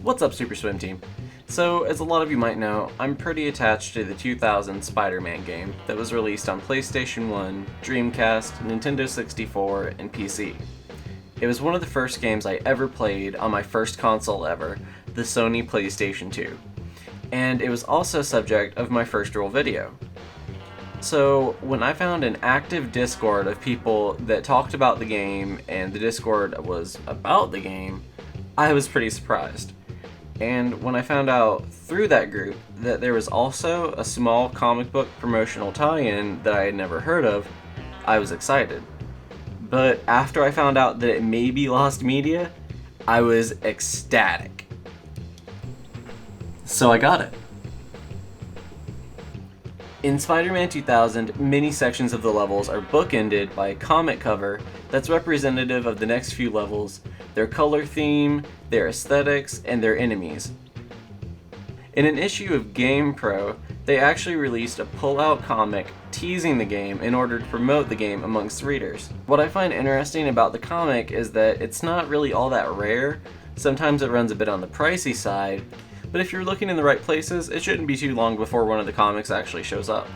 What's up, Super Swim Team? So, as a lot of you might know, I'm pretty attached to the 2000 Spider-Man game that was released on PlayStation 1, Dreamcast, Nintendo 64, and PC. It was one of the first games I ever played on my first console ever, the Sony PlayStation 2. And it was also subject of my first real video. So, when I found an active Discord of people that talked about the game, and the Discord was about the game, I was pretty surprised. And when I found out through that group that there was also a small comic book promotional tie-in that I had never heard of, I was excited. But after I found out that it may be lost media, I was ecstatic. So I got it. In Spider-Man 2000, many sections of the levels are bookended by a comic cover that's representative of the next few levels, their color theme, their aesthetics, and their enemies. In an issue of GamePro, they actually released a pull-out comic teasing the game in order to promote the game amongst readers. What I find interesting about the comic is that it's not really all that rare. Sometimes it runs a bit on the pricey side, but if you're looking in the right places, it shouldn't be too long before one of the comics actually shows up.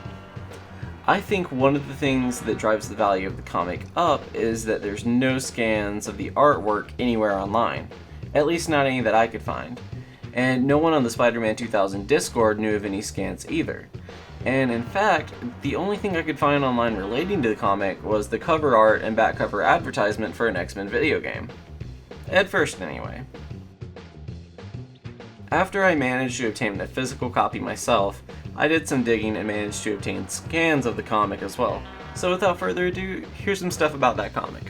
I think one of the things that drives the value of the comic up is that there's no scans of the artwork anywhere online, at least not any that I could find, and no one on the Spider-Man 2000 Discord knew of any scans either. And in fact, the only thing I could find online relating to the comic was the cover art and back cover advertisement for an X-Men video game. At first, anyway. After I managed to obtain a physical copy myself, I did some digging and managed to obtain scans of the comic as well. So without further ado, here's some stuff about that comic.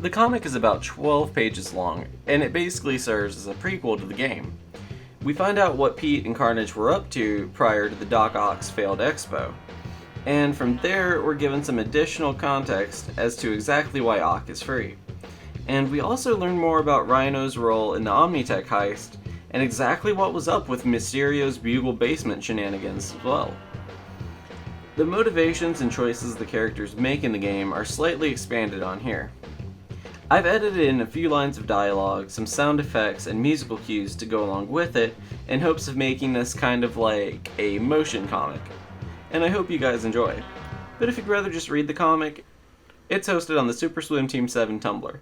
The comic is about 12 pages long, and it basically serves as a prequel to the game. We find out what Pete and Carnage were up to prior to the Doc Ock's failed expo. And from there, we're given some additional context as to exactly why Ock is free. And we also learn more about Rhino's role in the Omnitech heist, and exactly what was up with Mysterio's Bugle basement shenanigans as well. The motivations and choices the characters make in the game are slightly expanded on here. I've edited in a few lines of dialogue, some sound effects, and musical cues to go along with it in hopes of making this kind of like a motion comic, and I hope you guys enjoy. But if you'd rather just read the comic, it's hosted on the Super Swim Team 7 Tumblr.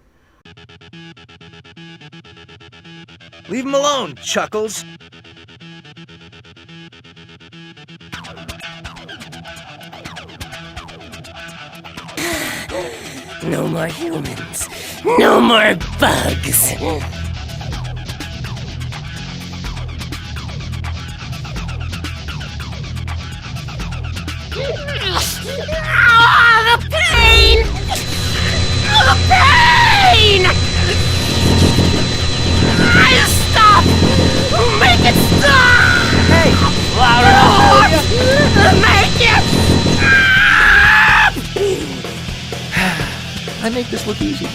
Leave him alone, Chuckles! No more humans. No more bugs. The pain! The pain! Stop! Make it stop! Hey! Loud enough, will ya? Make it stop! I make this look easy.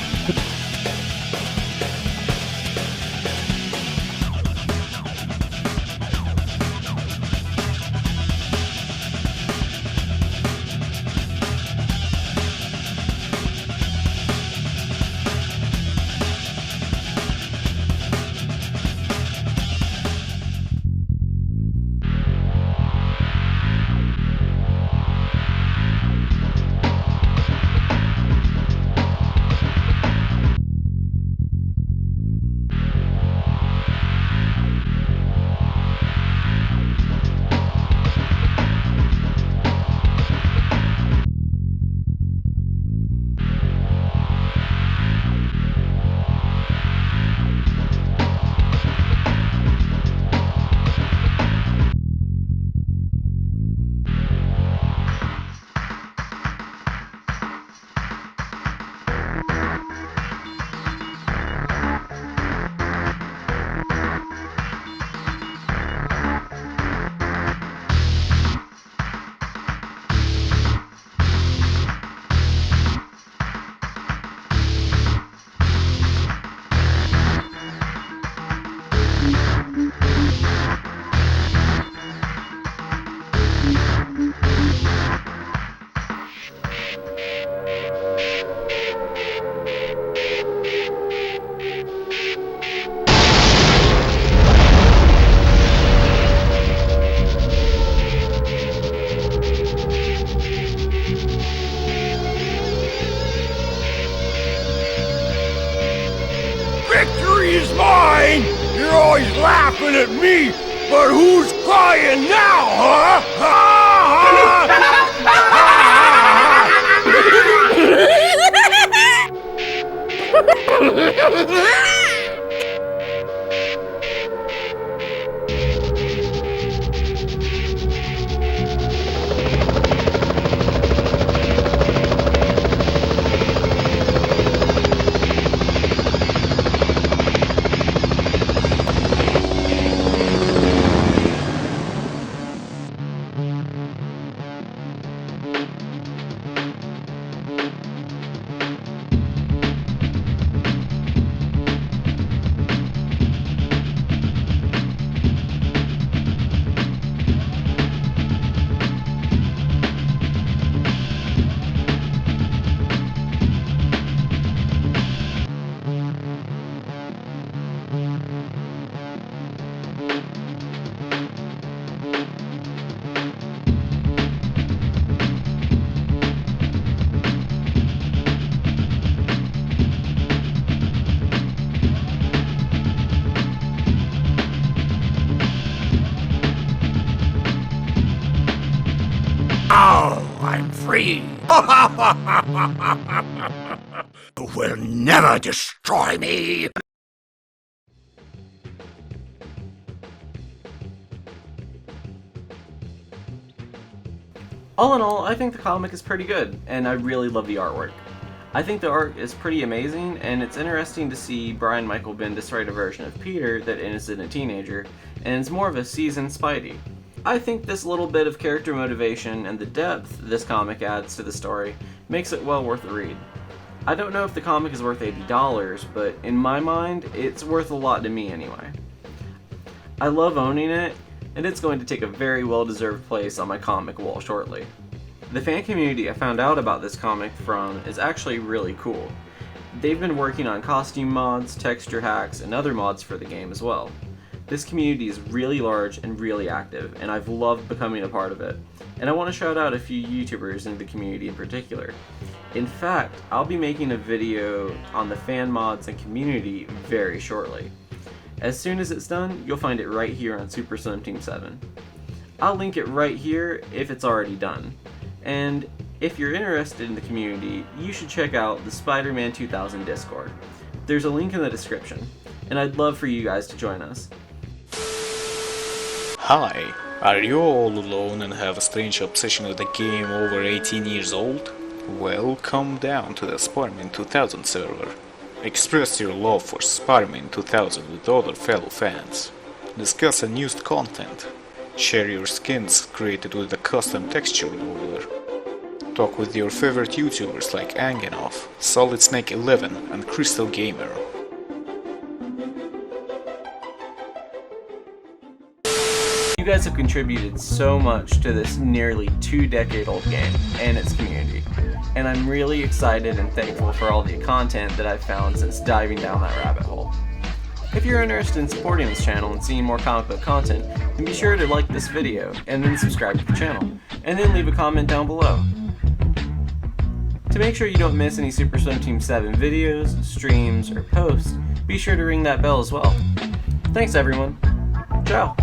crying? You're always laughing at me, but who's crying now, huh? Now I'm free. You will never destroy me. All in all, I think the comic is pretty good, and I really love the artwork. I think the art is pretty amazing, and it's interesting to see Brian Michael Bendis write a version of Peter that isn't a teenager, and is more of a seasoned Spidey. I think this little bit of character motivation and the depth this comic adds to the story makes it well worth a read. I don't know if the comic is worth $80, but in my mind, it's worth a lot to me anyway. I love owning it, and it's going to take a very well-deserved place on my comic wall shortly. The fan community I found out about this comic from is actually really cool. They've been working on costume mods, texture hacks, and other mods for the game as well. This community is really large and really active, and I've loved becoming a part of it. And I want to shout out a few YouTubers in the community in particular. In fact, I'll be making a video on the fan mods and community very shortly. As soon as it's done, you'll find it right here on Super Slim Team 7. I'll link it right here if it's already done. And if you're interested in the community, you should check out the Spider-Man 2000 Discord. There's a link in the description, and I'd love for you guys to join us. Hi, are you all alone and have a strange obsession with a game over 18 years old? Well, come down to the Spiderman 2000 server. Express your love for Spiderman 2000 with other fellow fans. Discuss unused content. Share your skins created with a custom texture remover. Talk with your favorite YouTubers like Angenov, Solid Snake 11 and Crystal Gamer. You guys have contributed so much to this nearly 2-decade-old game and its community, and I'm really excited and thankful for all the content that I've found since diving down that rabbit hole. If you're interested in supporting this channel and seeing more comic book content, then be sure to like this video, and then subscribe to the channel, and then leave a comment down below. To make sure you don't miss any Super Slim Team 7 videos, streams, or posts, be sure to ring that bell as well. Thanks everyone. Ciao.